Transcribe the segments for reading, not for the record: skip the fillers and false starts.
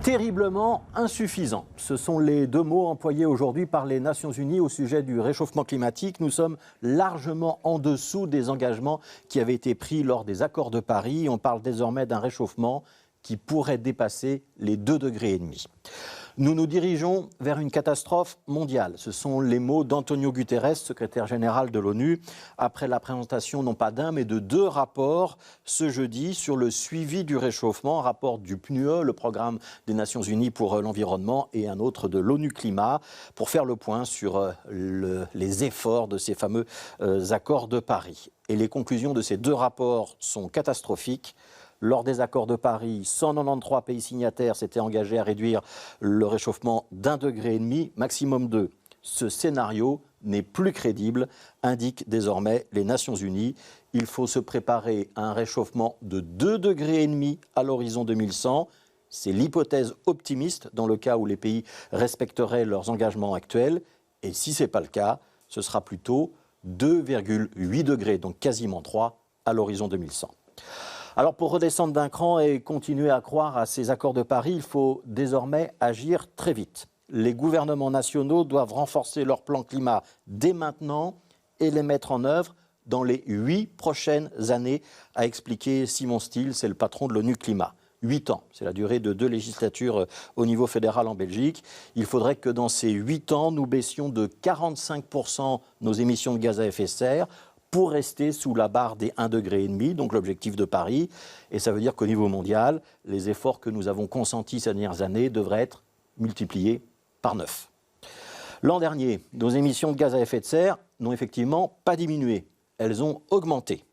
Terriblement insuffisant. Ce sont les deux mots employés aujourd'hui par les Nations Unies au sujet du réchauffement climatique. Nous sommes largement en dessous des engagements qui avaient été pris lors des accords de Paris. On parle désormais d'un réchauffement qui pourrait dépasser les 2,5 degrés. Nous nous dirigeons vers une catastrophe mondiale. Ce sont les mots d'Antonio Guterres, secrétaire général de l'ONU, après la présentation non pas d'un mais de 2 rapports ce jeudi sur le suivi du réchauffement, un rapport du PNUE, le programme des Nations Unies pour l'environnement, et un autre de l'ONU Climat, pour faire le point sur les efforts de ces fameux accords de Paris. Et les conclusions de ces 2 rapports sont catastrophiques. Lors des accords de Paris, 193 pays signataires s'étaient engagés à réduire le réchauffement d'1,5 degré, maximum 2. Ce scénario n'est plus crédible, indiquent désormais les Nations Unies. Il faut se préparer à un réchauffement de 2,5 degrés à l'horizon 2100. C'est l'hypothèse optimiste dans le cas où les pays respecteraient leurs engagements actuels. Et si ce n'est pas le cas, ce sera plutôt 2,8 degrés, donc quasiment 3 à l'horizon 2100. Alors pour redescendre d'un cran et continuer à croire à ces accords de Paris, il faut désormais agir très vite. Les gouvernements nationaux doivent renforcer leur plan climat dès maintenant et les mettre en œuvre dans les 8 prochaines années, a expliqué Simon Stiell, c'est le patron de l'ONU Climat. 8 ans, c'est la durée de 2 législatures au niveau fédéral en Belgique. Il faudrait que dans ces 8 ans, nous baissions de 45% nos émissions de gaz à effet de serre, pour rester sous la barre des 1,5 degré, donc l'objectif de Paris. Et ça veut dire qu'au niveau mondial, les efforts que nous avons consentis ces dernières années devraient être multipliés par 9. L'an dernier, nos émissions de gaz à effet de serre n'ont effectivement pas diminué, elles ont augmenté.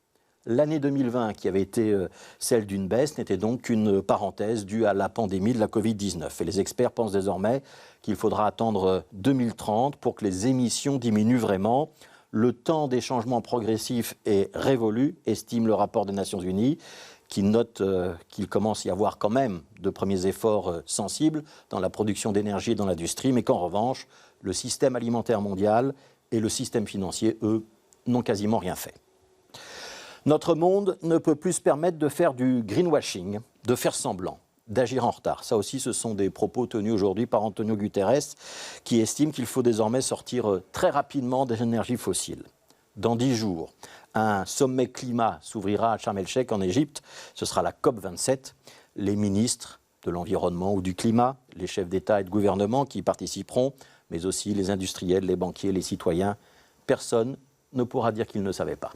L'année 2020, qui avait été celle d'une baisse, n'était donc qu'une parenthèse due à la pandémie de la Covid-19. Et les experts pensent désormais qu'il faudra attendre 2030 pour que les émissions diminuent vraiment. Le temps des changements progressifs est révolu, estime le rapport des Nations Unies, qui note qu'il commence à y avoir quand même de premiers efforts sensibles dans la production d'énergie et dans l'industrie, mais qu'en revanche, le système alimentaire mondial et le système financier, eux, n'ont quasiment rien fait. Notre monde ne peut plus se permettre de faire du greenwashing, de faire semblant, d'agir en retard. Ça aussi, ce sont des propos tenus aujourd'hui par Antonio Guterres, qui estime qu'il faut désormais sortir très rapidement des énergies fossiles. Dans 10 jours, un sommet climat s'ouvrira à Sharm el-Sheikh en Égypte. Ce sera la COP27. Les ministres de l'environnement ou du climat, les chefs d'État et de gouvernement qui y participeront, mais aussi les industriels, les banquiers, les citoyens. Personne ne pourra dire qu'il ne savait pas.